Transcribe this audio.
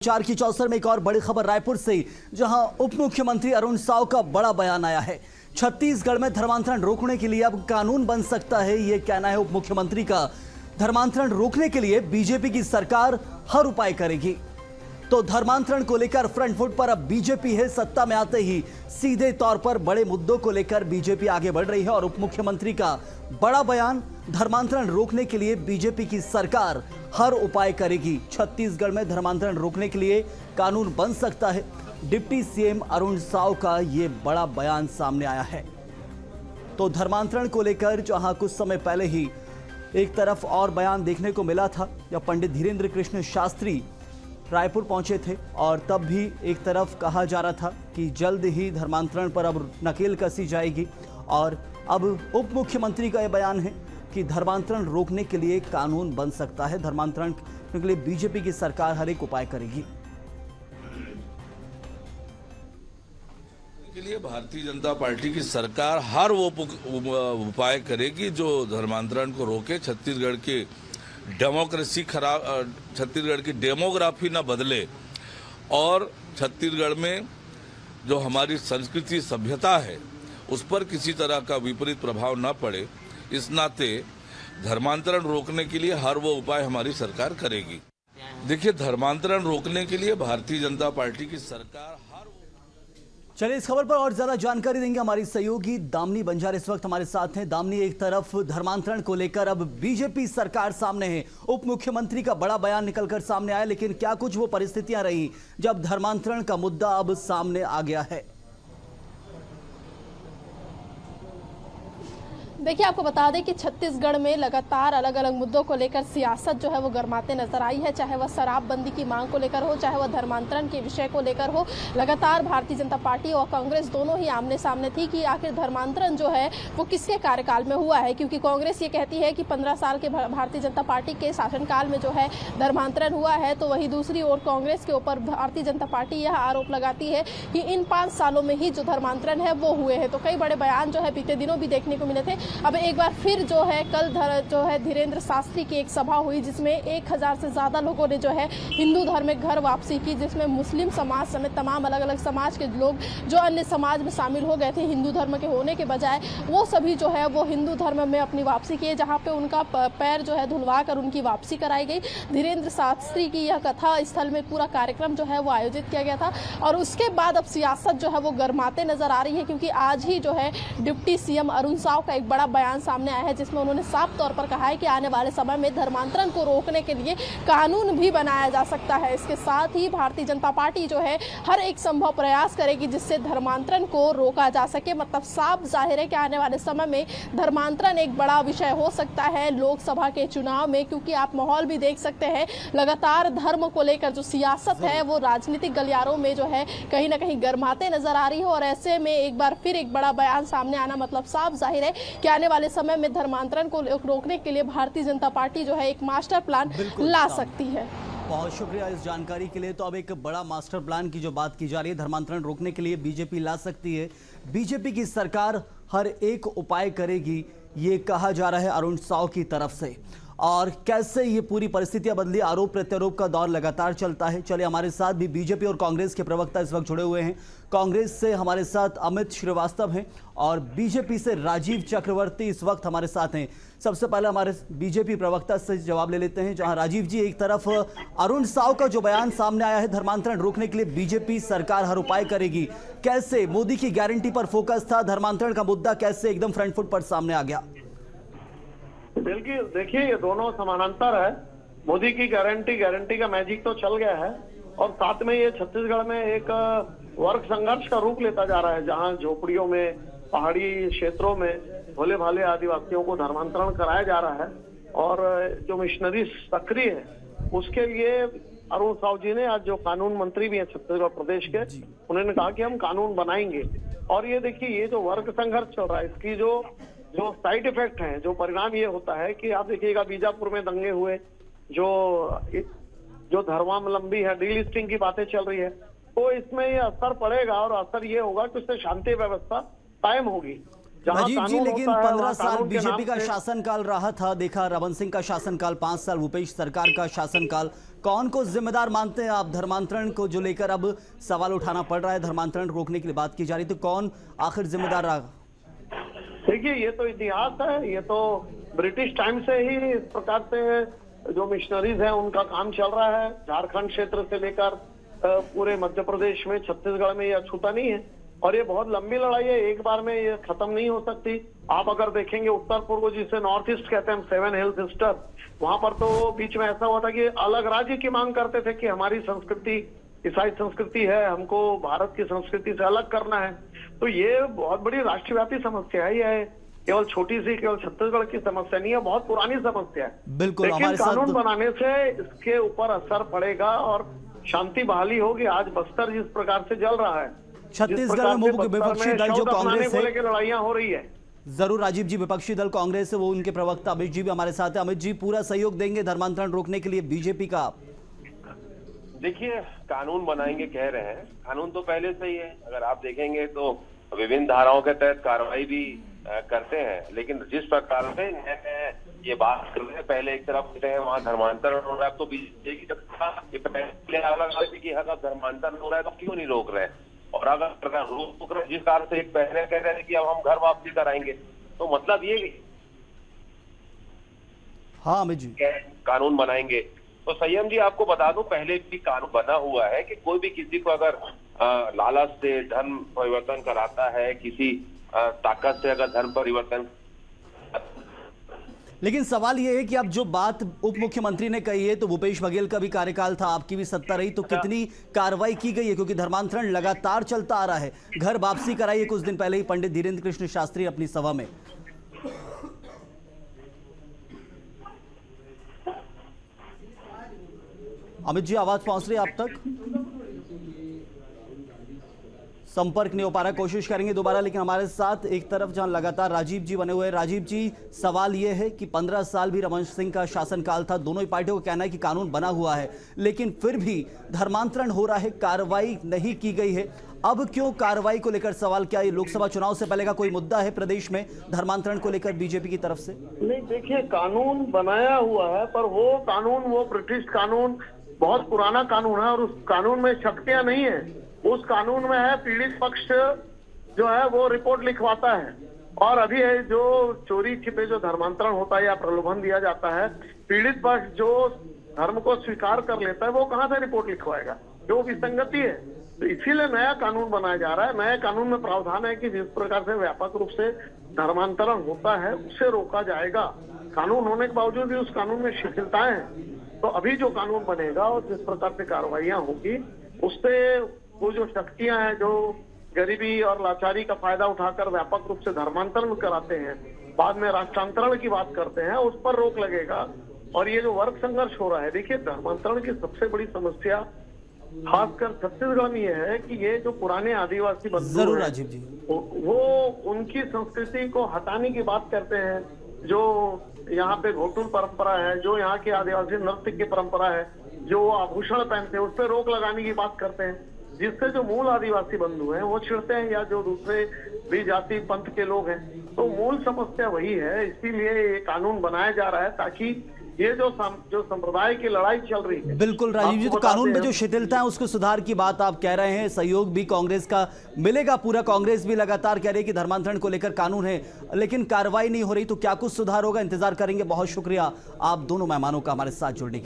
चार की चौसर में एक और बड़ी खबर रायपुर से, जहां उप मुख्यमंत्री अरुण साव का बड़ा बयान आया है। छत्तीसगढ़ में धर्मांतरण रोकने के लिए अब कानून बन सकता है, यह कहना है उप मुख्यमंत्री का। धर्मांतरण रोकने के लिए बीजेपी की सरकार हर उपाय करेगी। तो धर्मांतरण को लेकर फ्रंट फुट पर अब बीजेपी है। सत्ता में आते ही सीधे तौर पर बड़े मुद्दों को लेकर बीजेपी आगे बढ़ रही है और उप मुख्यमंत्री का बड़ा बयान, धर्मांतरण रोकने के लिए बीजेपी की सरकार हर उपाय करेगी। छत्तीसगढ़ में धर्मांतरण रोकने के लिए कानून बन सकता है। डिप्टी सीएम अरुण साव का यह बड़ा बयान सामने आया है। तो धर्मांतरण को लेकर जहां कुछ समय पहले ही एक तरफ और बयान देखने को मिला था, जब पंडित धीरेन्द्र कृष्ण शास्त्री रायपुर पहुंचे थे और तब भी एक तरफ कहा जा रहा था कि जल्द ही धर्मांतरण पर अब नकेल कसी जाएगी, और अब उप मुख्यमंत्री का यह बयान है कि धर्मांतरण रोकने के लिए कानून बन सकता है। धर्मांतरण के लिए बीजेपी की सरकार हर एक उपाय करेगी। के लिए भारतीय जनता पार्टी की सरकार हर वो उपाय करेगी जो धर्मांतरण को रोके। छत्तीसगढ़ की डेमोक्रेसी खराब, छत्तीसगढ़ की डेमोग्राफी न बदले और छत्तीसगढ़ में जो हमारी संस्कृति सभ्यता है उस पर किसी तरह का विपरीत प्रभाव न पड़े, इस नाते धर्मांतरण रोकने के लिए हर वो उपाय हमारी सरकार करेगी। देखिए, धर्मांतरण रोकने के लिए भारतीय जनता पार्टी की सरकार चलिए इस खबर पर और ज्यादा जानकारी देंगे हमारी सहयोगी दामिनी बंजार इस वक्त हमारे साथ हैं। दामिनी, एक तरफ धर्मांतरण को लेकर अब बीजेपी सरकार सामने है, उप मुख्यमंत्री का बड़ा बयान निकलकर सामने आया, लेकिन क्या कुछ वो परिस्थितियां रही जब धर्मांतरण का मुद्दा अब सामने आ गया है? देखिए, आपको बता दें कि छत्तीसगढ़ में लगातार अलग अलग मुद्दों को लेकर सियासत जो है वो गरमाते नजर आई है। चाहे वह शराबबंदी की मांग को लेकर हो, चाहे वह धर्मांतरण के विषय को लेकर हो। लगातार भारतीय जनता पार्टी और कांग्रेस दोनों ही आमने सामने थी कि आखिर धर्मांतरण जो है वो किसके कार्यकाल में हुआ है, क्योंकि कांग्रेस ये कहती है कि 15 साल के भारतीय जनता पार्टी के शासनकाल में जो है धर्मांतरण हुआ है, तो वहीं दूसरी ओर कांग्रेस के ऊपर भारतीय जनता पार्टी यह आरोप लगाती है कि इन 5 सालों में ही जो धर्मांतरण है वो हुए हैं। तो कई बड़े बयान जो है बीते दिनों भी देखने को मिले थे। अब एक बार फिर जो है कल जो है धीरेन्द्र शास्त्री की एक सभा हुई, जिसमें 1000 से ज़्यादा लोगों ने जो है हिंदू धर्म में घर वापसी की, जिसमें मुस्लिम समाज समेत तमाम अलग अलग समाज के लोग जो अन्य समाज में शामिल हो गए थे हिंदू धर्म के होने के बजाय, वो सभी जो है वो हिंदू धर्म में अपनी वापसी किए, जहाँ पे उनका पैर जो है धुलवा कर उनकी वापसी कराई गई। धीरेन्द्र शास्त्री की यह कथा स्थल में पूरा कार्यक्रम जो है वो आयोजित किया गया था। और उसके बाद अब सियासत जो है वो गरमाते नजर आ रही है, क्योंकि आज ही जो है डिप्टी सीएम अरुण साव का एक बड़ा बयान सामने आया है, जिसमें उन्होंने साफ तौर पर कहा है कि आने वाले समय में धर्मांतरण को रोकने के लिए कानून भी बनाया जा सकता है। इसके साथ ही भारतीय जनता पार्टी जो है हर एक संभव प्रयास करेगी जिससे धर्मांतरण को रोका जा सके। मतलब साफ जाहिर है कि आने वाले समय में धर्मांतरण एक बड़ा विषय हो सकता है लोकसभा के चुनाव में, क्योंकि आप माहौल भी देख सकते हैं। लगातार धर्म को लेकर जो सियासत है वो राजनीतिक गलियारों में जो है कहीं ना कहीं गरमाते नजर आ रही है, और ऐसे में एक बार फिर एक बड़ा बयान सामने आना मतलब साफ जाहिर है कि आने वाले समय में धर्मांतरण को रोकने के लिए भारतीय जनता पार्टी जो है एक मास्टर प्लान ला सकती है। बहुत शुक्रिया इस जानकारी के लिए। तो अब एक बड़ा मास्टर प्लान की जो बात की जा रही है, धर्मांतरण रोकने के लिए बीजेपी ला सकती है, बीजेपी की सरकार हर एक उपाय करेगी, ये कहा जा रहा है अरुण साव की तरफ से। और कैसे ये पूरी परिस्थितियां बदली, आरोप प्रत्यारोप का दौर लगातार चलता है। चलिए हमारे साथ भी बीजेपी और कांग्रेस के प्रवक्ता इस वक्त जुड़े हुए हैं। कांग्रेस से हमारे साथ अमित श्रीवास्तव हैं और बीजेपी से राजीव चक्रवर्ती इस वक्त हमारे साथ हैं। सबसे पहले हमारे बीजेपी प्रवक्ता से जवाब ले लेते हैं। जहां राजीव जी, एक तरफ अरुण साव का जो बयान सामने आया है, धर्मांतरण रोकने के लिए बीजेपी सरकार हर उपाय करेगी, कैसे मोदी की गारंटी पर फोकस था, धर्मांतरण का मुद्दा कैसे एकदम फ्रंट फुट पर सामने आ गया? बिल्कुल, देखिए ये दोनों समानांतर है। मोदी की गारंटी का मैजिक तो चल गया है, और साथ में ये छत्तीसगढ़ में एक वर्ग संघर्ष का रूप लेता जा रहा है, जहां झोपड़ियों में, पहाड़ी क्षेत्रों में भोले भाले आदिवासियों को धर्मांतरण कराया जा रहा है। और जो मिशनरी सक्रिय है उसके लिए अरुण साव जी ने, आज जो कानून मंत्री भी हैं छत्तीसगढ़ प्रदेश के, उन्होंने कहा कि हम कानून बनाएंगे। और ये देखिए, ये जो वर्ग संघर्ष चल रहा है, इसकी जो साइड इफेक्ट है, जो परिणाम ये होता है कि आप देखिएगा बीजापुर में दंगे हुए, जो धर्मावलंबी है, डीलिस्टिंग की बातें चल रही है, तो इसमें ये असर पड़ेगा, और असर ये होगा कि उससे शांति व्यवस्था कायम होगी। राजीव जी, लेकिन 15 साल बीजेपी का शासनकाल रहा था, देखा रमन सिंह का शासनकाल, 5 साल भूपेश सरकार का शासनकाल, कौन को जिम्मेदार मानते हैं आप धर्मांतरण को जो लेकर अब सवाल उठाना पड़ रहा है, धर्मांतरण रोकने के लिए बात की जा रही, तो कौन आखिर जिम्मेदार रहा? देखिए, ये तो इतिहास है, ये तो ब्रिटिश टाइम से ही इस प्रकार से जो मिशनरीज है उनका काम चल रहा है। झारखंड क्षेत्र से लेकर पूरे मध्य प्रदेश में, छत्तीसगढ़ में ये अछूता नहीं है और ये बहुत लंबी लड़ाई है, एक बार में ये खत्म नहीं हो सकती। आप अगर देखेंगे उत्तर पूर्व जिसे नॉर्थ ईस्ट कहते हैं, 7 हिल सिस्टर, वहां पर तो बीच में ऐसा हुआ था कि अलग राज्य की मांग करते थे कि हमारी संस्कृति ईसाई संस्कृति है, हमको भारत की संस्कृति से अलग करना है। तो ये बहुत बड़ी राष्ट्रव्यापी समस्या है, ये केवल छोटी सी केवल छत्तीसगढ़ की समस्या नहीं है, बहुत पुरानी समस्या है। बिल्कुल, लेकिन कानून बनाने से इसके ऊपर असर पड़ेगा और शांति बहाली होगी। आज बस्तर जिस प्रकार से जल रहा है, छत्तीसगढ़ में विपक्षी दल जो कांग्रेस है, लड़ाइयां हो रही है। जरूर राजीव जी, विपक्षी दल कांग्रेस है, वो उनके प्रवक्ता अमित जी भी हमारे साथ है। अमित जी, पूरा सहयोग देंगे धर्मांतरण रोकने के लिए बीजेपी का? देखिए, कानून बनाएंगे कह रहे हैं, कानून तो पहले से ही है। अगर आप देखेंगे तो विभिन्न धाराओं के तहत कार्रवाई भी करते हैं, लेकिन जिस प्रकार से ये बात कर रहे हैं, पहले एक तरफ कहते हैं वहाँ धर्मांतरण हो रहा है, तो बीजेपी पहले अलग की हक धर्मांतरण हो रहा है तो क्यों नहीं रोक रहे? और अगर रोक रहे जिस कारण से एक पहले कह रहे हैं कि अब हम घर वापसी कराएंगे, तो मतलब ये हाँ अमित जी, कानून बनाएंगे तो संयम जी आपको बता दूं, पहले भी कानून बना हुआ है कि कोई भी किसी को अगर लालच से धर्म परिवर्तन कराता है, किसी ताकत से अगर धर्म परिवर्तन। लेकिन सवाल यह है कि अब जो बात उप मुख्यमंत्री ने कही है, तो भूपेश बघेल का भी कार्यकाल था, आपकी भी सत्ता रही, तो कितनी कार्रवाई की गई है? क्योंकि धर्मांतरण लगातार चलता आ रहा है। घर वापसी कराई कुछ दिन पहले ही पंडित धीरेन्द्र कृष्ण शास्त्री अपनी सभा में। अमित जी, आवाज पहुंच रही है आप तक? संपर्क नहीं हो पा रहा, कोशिश करेंगे दोबारा। लेकिन हमारे साथ एक तरफ जहां लगातार राजीव जी बने हुए हैं। राजीव जी, सवाल यह है कि 15 साल भी रमन सिंह का शासनकाल था, दोनों ही पार्टियों का कहना है कि कानून बना हुआ है, लेकिन फिर भी धर्मांतरण हो रहा है, कार्रवाई नहीं की गई है। अब क्यों कार्रवाई को लेकर सवाल? क्या ये लोकसभा चुनाव से पहले का कोई मुद्दा है प्रदेश में धर्मांतरण को लेकर बीजेपी की तरफ से? नहीं, देखिए, कानून बनाया हुआ है, पर वो कानून, वो ब्रिटिश कानून बहुत पुराना कानून है और उस कानून में शक्तियां नहीं है। उस कानून में है पीड़ित पक्ष जो है वो रिपोर्ट लिखवाता है, और अभी है जो चोरी छिपे जो धर्मांतरण होता है या प्रलोभन दिया जाता है, पीड़ित पक्ष जो धर्म को स्वीकार कर लेता है वो कहाँ से रिपोर्ट लिखवाएगा? जो विसंगति है। तो इसीलिए नया कानून बनाया जा रहा है। नए कानून में प्रावधान है कि जिस प्रकार से व्यापक रूप से धर्मांतरण होता है उसे रोका जाएगा। कानून होने के बावजूद भी उस कानून में शिथिलताएं हैं। तो अभी जो कानून बनेगा और जिस प्रकार से कार्रवाइयां होगी, उससे वो जो शक्तियां हैं जो गरीबी और लाचारी का फायदा उठाकर व्यापक रूप से धर्मांतरण कराते हैं, बाद में राष्ट्रांतरण की बात करते हैं, उस पर रोक लगेगा। और ये जो वर्ग संघर्ष हो रहा है, देखिए, धर्मांतरण की सबसे बड़ी समस्या खासकर छत्तीसगढ़ में ये है कि ये जो पुराने आदिवासी बंधु हैं, राजीव जी, वो उनकी संस्कृति को हटाने की बात करते हैं। जो यहाँ पे घोटुल परंपरा है, जो यहाँ के आदिवासी नृत्य की परंपरा है, जो आभूषण पहनते हैं, उस पर रोक लगाने की बात करते हैं, जिससे जो मूल आदिवासी बंधु हैं वो चिढ़ते हैं, या जो दूसरे भी जाति पंथ के लोग हैं। तो मूल समस्या वही है, इसीलिए ये कानून बनाया जा रहा है ताकि ये जो संप्रदाय की लड़ाई चल रही है। बिल्कुल राजीव जी, तो कानून में जो शिथिलता है उसको सुधार की बात आप कह रहे हैं, सहयोग भी कांग्रेस का मिलेगा पूरा। कांग्रेस भी लगातार कह रही है कि धर्मांतरण को लेकर कानून है, लेकिन कार्रवाई नहीं हो रही, तो क्या कुछ सुधार होगा? इंतजार करेंगे। बहुत शुक्रिया आप दोनों मेहमानों का हमारे साथ जुड़ने के लिए।